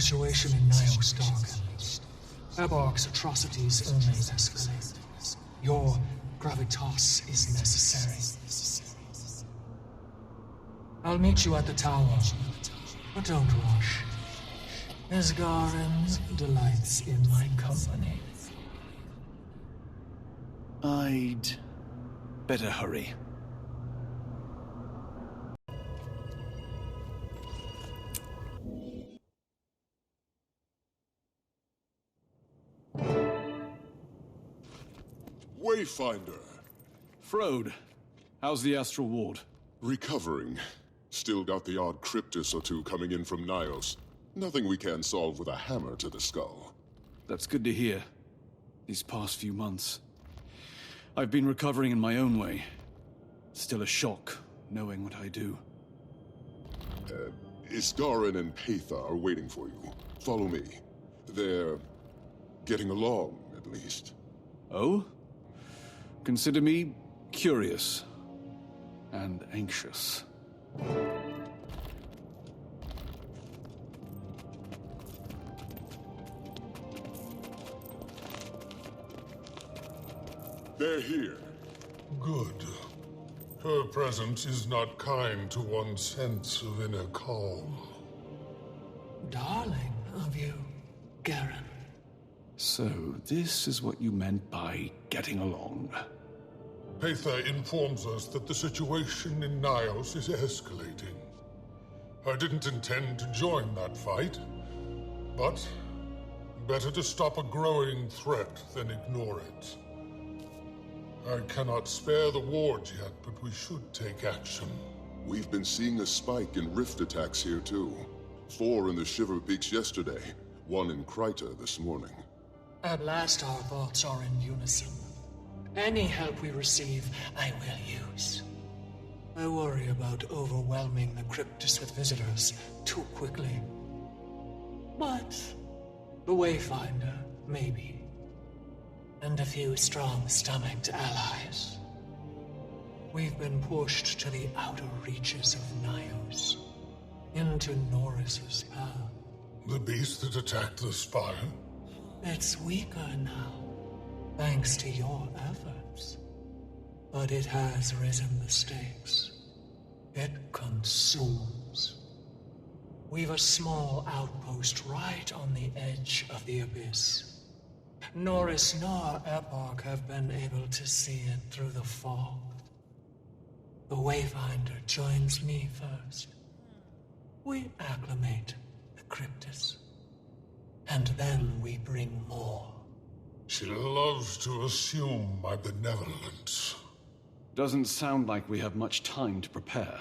situation in Naos darkens. Embark's atrocities only escalate. Your gravitas is necessary. I'll meet you at the tower, but don't rush. Esgarin delights in my company. I'd better hurry. Wayfinder. Frode, how's the Astral Ward? Recovering. Still got the odd cryptus or two coming in from Naos. Nothing we can't solve with a hammer to the skull. That's good to hear. These past few months, I've been recovering in my own way. Still a shock, knowing what I do. Isgarin and Patha are waiting for you. Follow me. They're getting along, at least. Oh? Consider me curious and anxious. They're here. Good. Her presence is not kind to one's sense of inner calm. Darling of you, Garen. So, this is what you meant by getting along. Patha informs us that the situation in Naos is escalating. I didn't intend to join that fight, but better to stop a growing threat than ignore it. I cannot spare the ward yet, but we should take action. We've been seeing a spike in rift attacks here, too. 4 in the Shiver Peaks yesterday, 1 in Kryta this morning. At last our thoughts are in unison. Any help we receive, I will use. I worry about overwhelming the cryptus with visitors too quickly. But the Wayfinder, maybe. And a few strong-stomached allies. We've been pushed to the outer reaches of Naos, into Norris's path. The beast that attacked the spire? It's weaker now, thanks to your efforts. But it has risen the stakes. It consumes. We've a small outpost right on the edge of the abyss. Norris nor Embark have been able to see it through the fog. The Wayfinder joins me first. We acclimate the cryptus. And then we bring more. She loves to assume my benevolence. Doesn't sound like we have much time to prepare.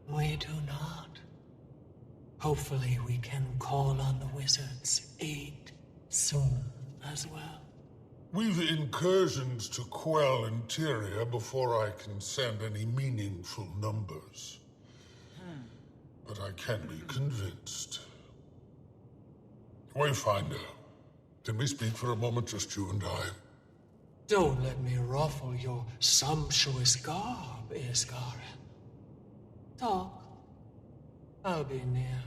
We do not. Hopefully we can call on the wizard's aid soon as well. We've incursions to quell in Tyrian before I can send any meaningful numbers. But I can be convinced. Wayfinder, can we speak for a moment, just you and I? Don't let me ruffle your sumptuous garb, Isgarin. Talk. I'll be near.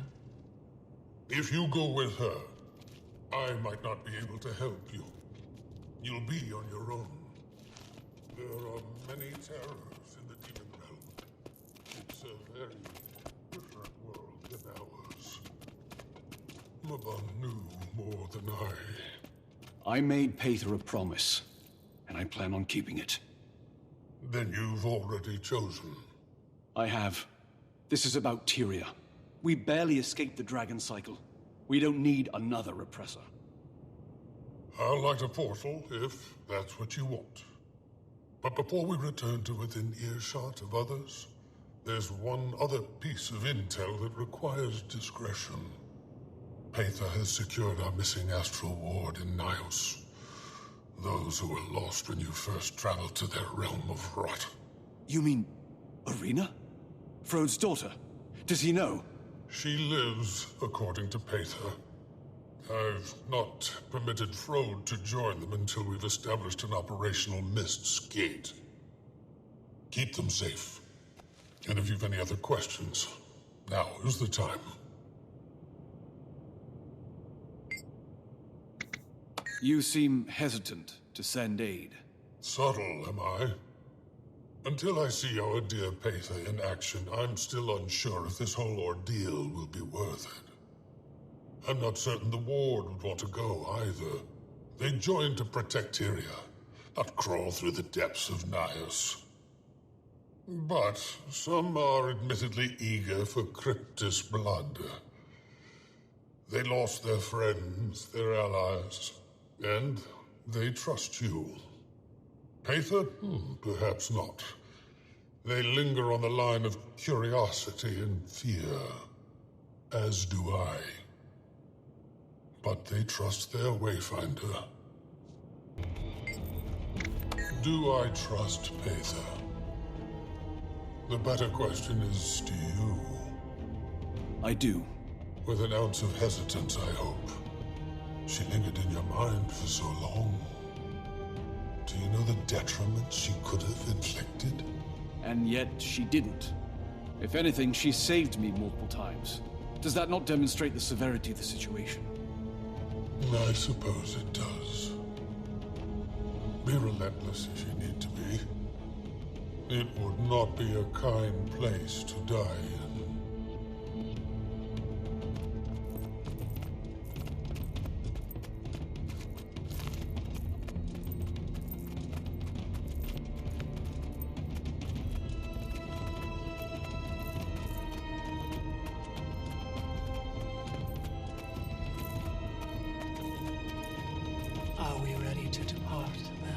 If you go with her, I might not be able to help you. You'll be on your own. There are many terrors in the demon realm. It's a very different world than ours. Laban knew more than I. I made Patha a promise, and I plan on keeping it. Then you've already chosen. I have. This is about Tyria. We barely escaped the dragon cycle. We don't need another repressor. I'll light a portal, if that's what you want. But before we return to within earshot of others, there's one other piece of intel that requires discretion. Patha has secured our missing astral ward in Naos. Those who were lost when you first traveled to their realm of rot. You mean Arena? Frode's daughter? Does he know? She lives, according to Patha. I've not permitted Frode to join them until we've established an operational Mist's Gate. Keep them safe. And if you've any other questions, now is the time. You seem hesitant to send aid. Subtle, am I? Until I see our dear Paitha in action, I'm still unsure if this whole ordeal will be worth it. I'm not certain the Ward would want to go either. They joined to protect Tyria, not crawl through the depths of Naos. But some are admittedly eager for Cryptus blood. They lost their friends, their allies, and they trust you. Paitha? Perhaps not. They linger on the line of curiosity and fear, as do I. But they trust their Wayfinder. Do I trust Paitha? The better question is, do you? I do. With an ounce of hesitance, I hope. She lingered in your mind for so long. Do you know the detriment she could have inflicted? And yet she didn't. If anything, she saved me multiple times. Does that not demonstrate the severity of the situation? I suppose it does. Be relentless if you need to be. It would not be a kind place to die in. Are we ready to depart, then?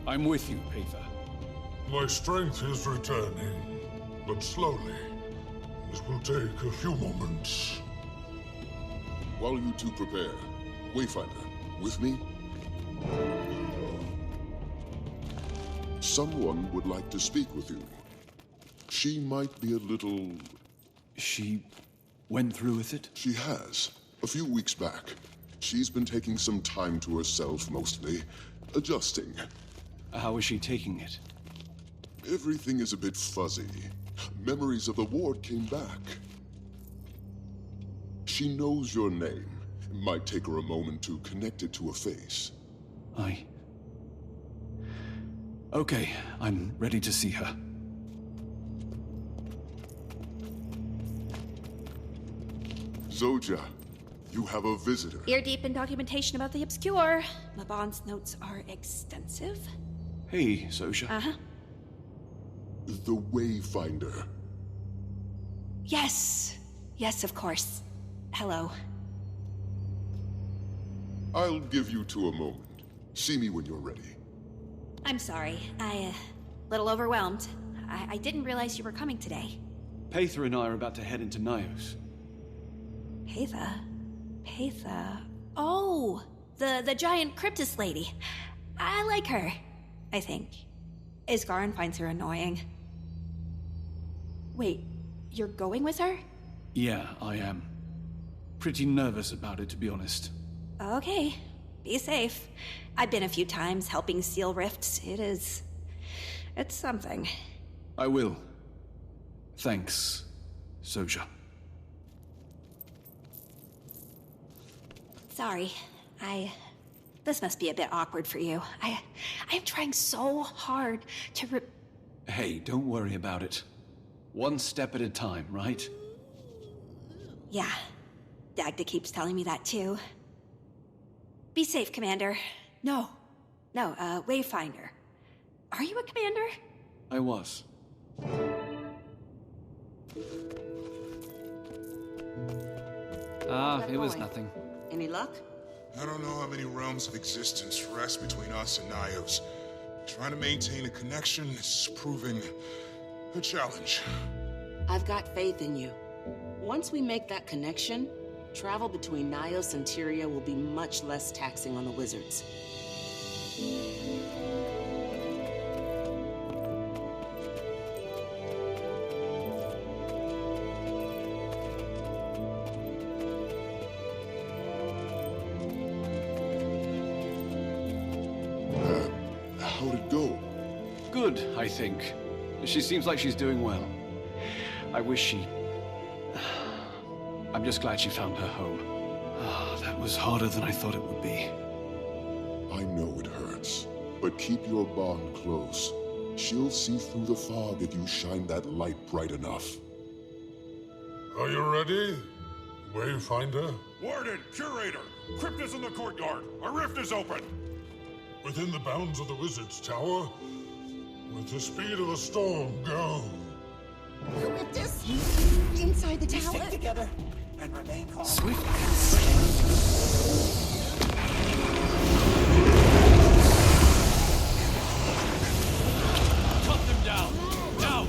I'm with you, Paitha. My strength is returning, but slowly. This will take a few moments. While you two prepare, Wayfinder, with me? Someone would like to speak with you. She might be a little... She went through with it? She has. A few weeks back. She's been taking some time to herself, mostly. Adjusting. How is she taking it? Everything is a bit fuzzy. Memories of the Ward came back. She knows your name. It might take her a moment to connect it to a face. Okay, I'm ready to see her. Zoja, you have a visitor. Ear deep in documentation about the obscure. Laban's notes are extensive. Hey, Zoja. Uh-huh. The Wayfinder. Yes. Yes, of course. Hello. I'll give you two a moment. See me when you're ready. I'm sorry. Little overwhelmed. I didn't realize you were coming today. Paitha and I are about to head into Naos. Paitha? Paitha? Oh! The giant Cryptus lady. I like her, I think. Isgarin finds her annoying. Wait, you're going with her? Yeah, I am. Pretty nervous about it, to be honest. Okay. Be safe. I've been a few times helping seal rifts. It's something. I will. Thanks, Zoja. Sorry. This must be a bit awkward for you. I am trying so hard to Hey, don't worry about it. One step at a time, right? Yeah. Dagda keeps telling me that too. Be safe, Commander. No, Wayfinder. Are you a commander? I was. It was nothing. Any luck? I don't know how many realms of existence rest between us and Naos. Trying to maintain a connection is proving a challenge. I've got faith in you. Once we make that connection, travel between Naos and Tyria will be much less taxing on the wizards. How'd it go? Good, I think. She seems like she's doing well. I wish she... I'm just glad she found her home. That was harder than I thought it would be. I know it hurts, but keep your bond close. She'll see through the fog if you shine that light bright enough. Are you ready, Wayfinder? Warden, Curator, Crypt is in the courtyard. A rift is open. Within the bounds of the Wizard's Tower, with the speed of a storm, go. The rift is inside the tower. Stick together and remain calm. Swift. Cut them down! Now!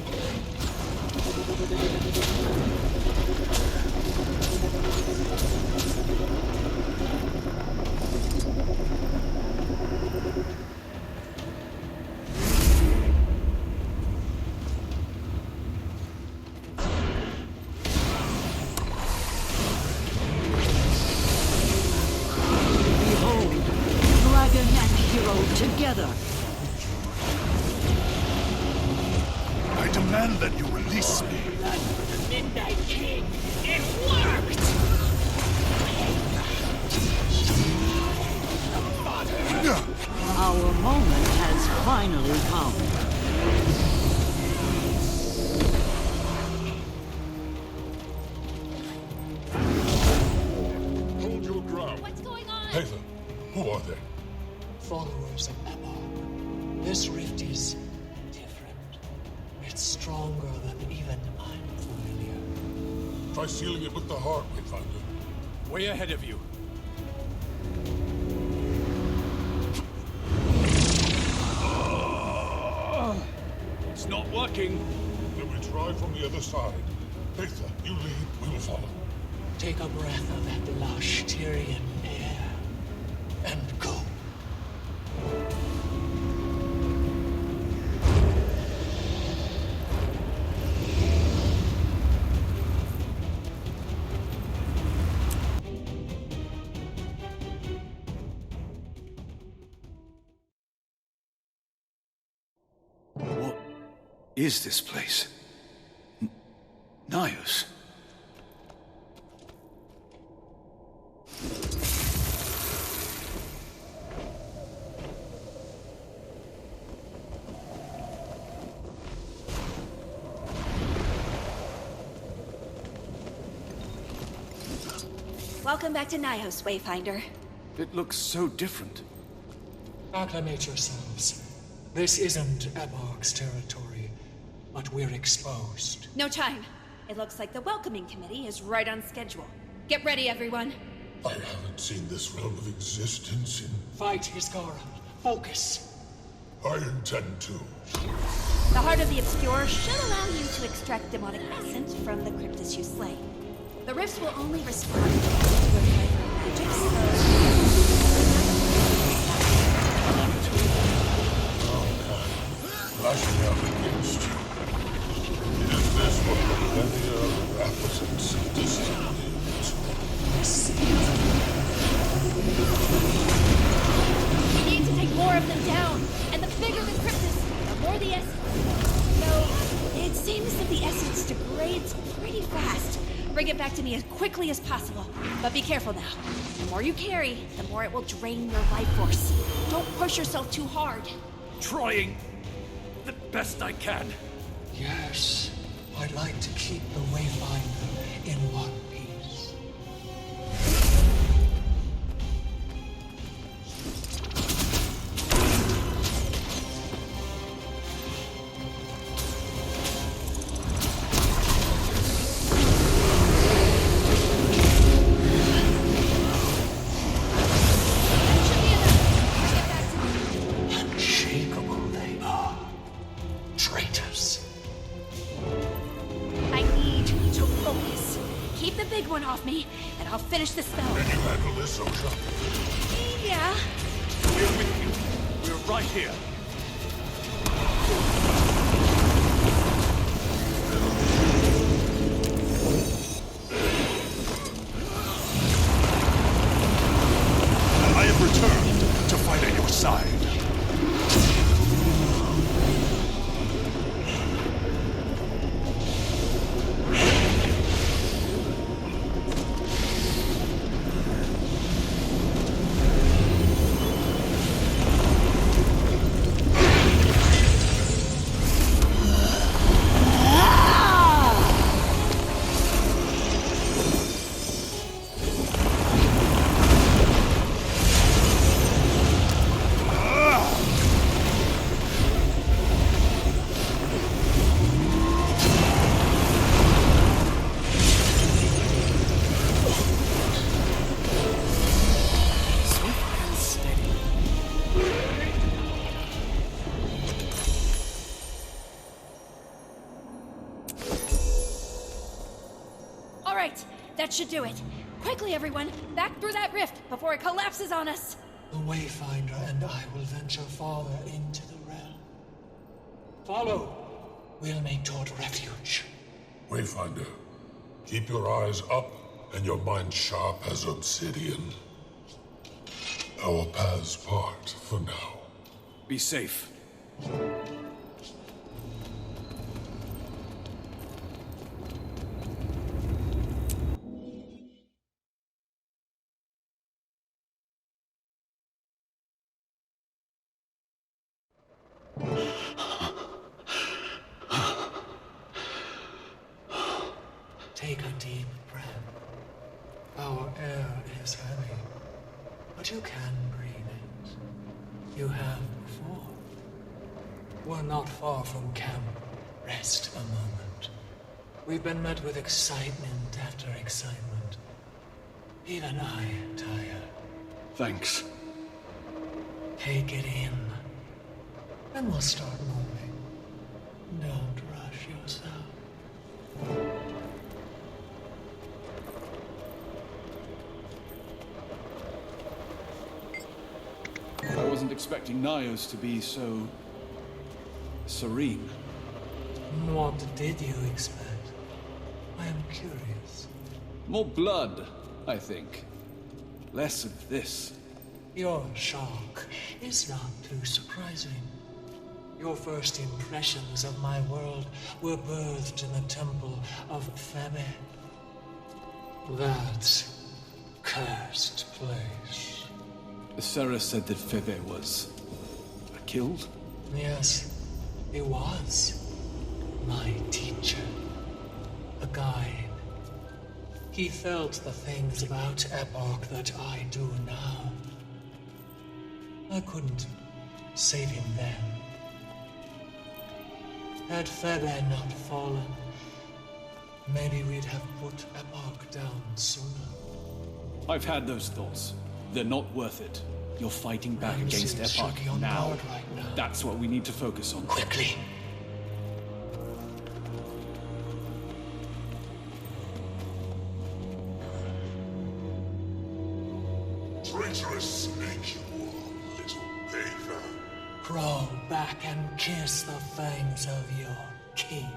Together. I demand that you release me. The Midnight King. It worked! Our moment has finally come. Hold your ground. What's going on? Nathan, who are they? Followers of embark. This rift is different. It's stronger than even I'm familiar. Try sealing it with the heart, Wayfinder. Way ahead of you. It's not working. Then we try from the other side. Nathan, you lead, we will follow. Take a breath of that lush Tyrian air and go. What is this place? Naos? Welcome back to Naos, Wayfinder. It looks so different. Acclimate yourselves. This isn't Embark's territory, but we're exposed. No time. It looks like the welcoming committee is right on schedule. Get ready, everyone. I haven't seen this realm of existence in... Fight, Isgara. Focus. I intend to. The Heart of the Obscure should allow you to extract demonic essence from the cryptus you slay. The rifts will only respond to your flavor magic, Lashing out against you. Is this what the millennia of apathy and distant You need to take more of them down, and the bigger the cryptus, the more the essence. Though, it seems that the essence degrades pretty fast. Bring it back to me as quickly as possible. But be careful now. The more you carry, the more it will drain your life force. Don't push yourself too hard. Trying the best I can. Yes, I'd like to keep the Wayfinder in one piece. Unshakable they are. Traitors. I need to focus. Keep the big one off me, and I'll finish the spell. Can you handle this, Osha? Yeah. We're with you. We're right here. I have returned to fight at your side. All right, that should do it. Quickly, everyone, back through that rift before it collapses on us. The Wayfinder and I will venture farther into the realm. Follow. We'll make toward refuge. Wayfinder, keep your eyes up and your mind sharp as obsidian. Our paths part for now. Be safe. Take a deep breath. Our air is heavy, but you can breathe it. You have before. We're not far from camp. Rest a moment. We've been met with excitement after excitement. Even I tire. Thanks. Take it in. Then we'll start moving. Don't rush yourself. I wasn't expecting Naos to be so... serene. What did you expect? I am curious. More blood, I think. Less of this. Your shock is not too surprising. Your first impressions of my world were birthed in the temple of Febe. That cursed place. Sarah said that Febe was... killed? Yes, he was. My teacher. A guide. He felt the things about Embark that I do now. I couldn't save him then. Had Febe not fallen, maybe we'd have put Embark down sooner. I've had those thoughts. They're not worth it. You're fighting back against Embark now. Right now. That's what we need to focus on. Quickly. Traitorous snake you are, little bather. Crawl back and kiss the fangs of your king.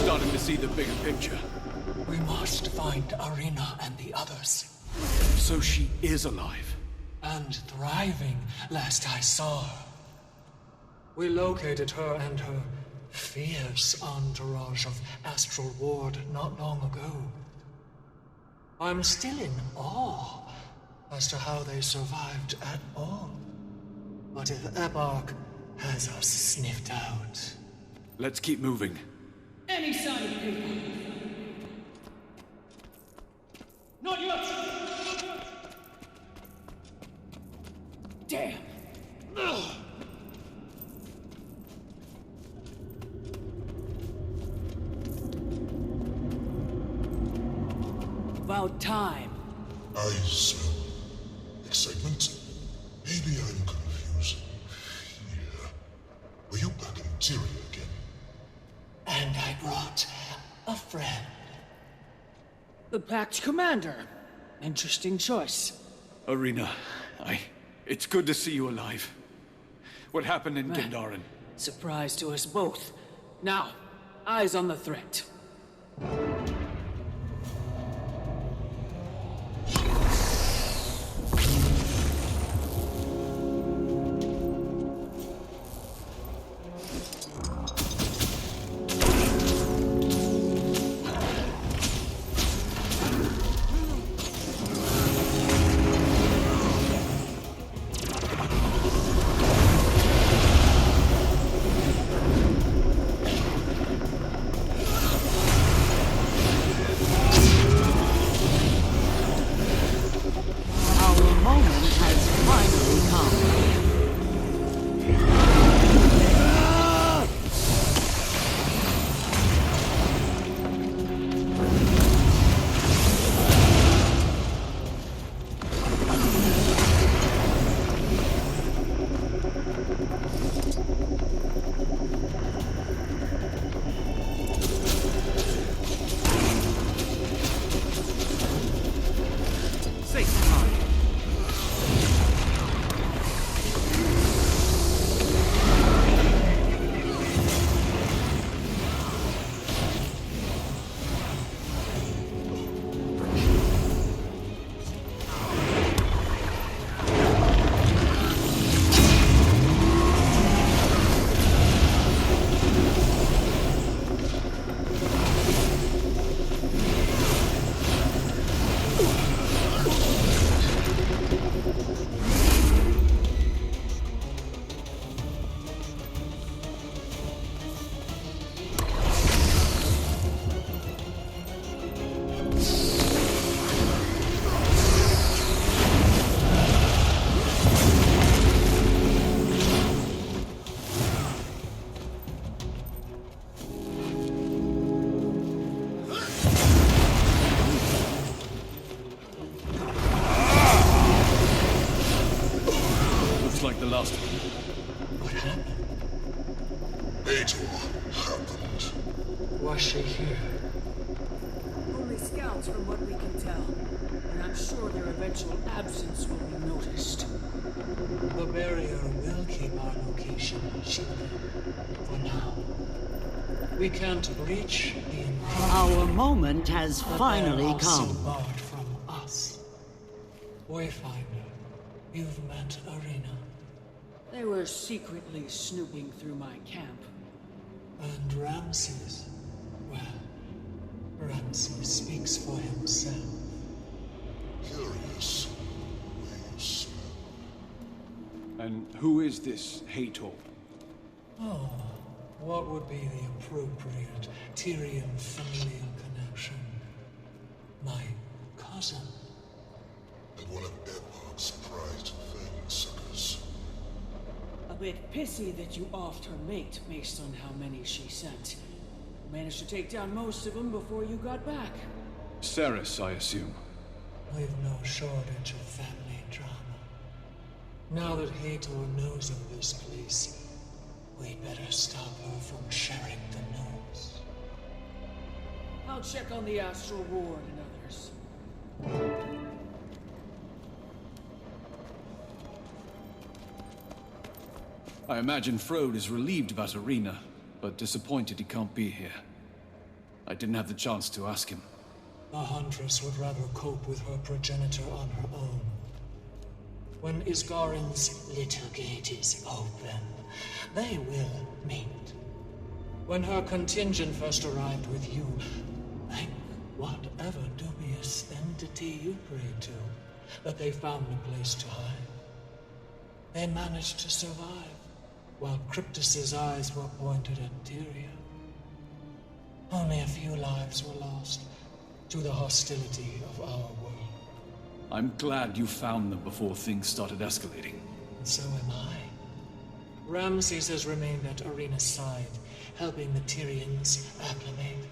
Starting to see the bigger picture. We must find Arena and the others. So she is alive. And thriving, last I saw her. We located her and her fierce entourage of Astral Ward not long ago. I'm still in awe as to how they survived at all. But if Embark has us sniffed out... Let's keep moving. Any sign of people? Not yet! Damn! Ugh. About time. I smell excitement. Maybe I'm confusing fear. Were you back in Tyrian again? And I brought a friend. The Pact Commander. Interesting choice. Arena, it's good to see you alive. What happened in Gandaren? Surprise to us both. Now, eyes on the threat. Hator happened. Was she here? Only scouts from what we can tell. And I'm sure their eventual absence will be noticed. The barrier will keep our location shielded for now. We can't breach the environment. Our moment has But finally they're also come. barred from us. Wayfinder, you've met Arena. They were secretly snooping through my camp. And Ramses, well, Ramses speaks for himself. Curious way you smell. And who is this Hator? Oh, what would be the appropriate Tyrian familial connection? My cousin. And one of Embark's prized suckers. A bit pissy that you offed her mate based on how many she sent. Managed to take down most of them before you got back. Ceres, I assume. We've no shortage of family drama. Now that Hator knows of this place, we'd better stop her from sharing the news. I'll check on the Astral Ward and others. I imagine Frode is relieved about Arena, but disappointed he can't be here. I didn't have the chance to ask him. The Huntress would rather cope with her progenitor on her own. When Isgarin's little gate is open, they will meet. When her contingent first arrived with you, thank whatever dubious entity you prayed to, that they found a place to hide. They managed to survive, while Cryptus's eyes were pointed at Tyrian. Only a few lives were lost to the hostility of our world. I'm glad you found them before things started escalating. And so am I. Ramses has remained at Arena's side, helping the Tyrians acclimate.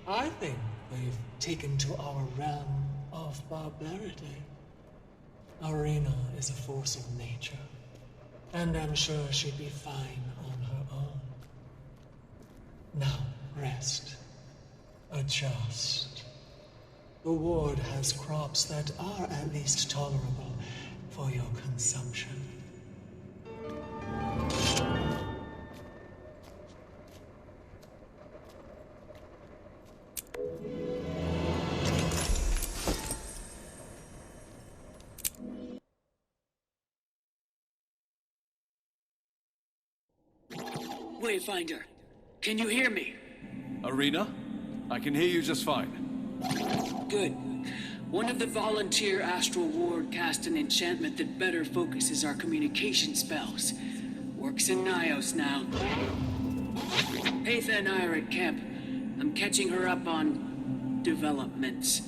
I think they've taken to our realm of barbarity. Arena is a force of nature, and I'm sure she'd be fine on her own. Now, rest. Adjust. The ward has crops that are at least tolerable for your consumption. Wayfinder, can you hear me? Arena? I can hear you just fine. Good. One of the volunteer Astral Ward cast an enchantment that better focuses our communication spells. Works in Naos now. Patha and I are at camp. I'm catching her up on developments.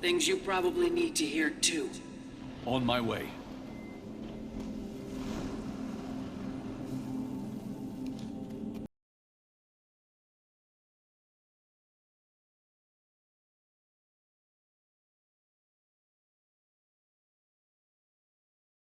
Things you probably need to hear too. On my way.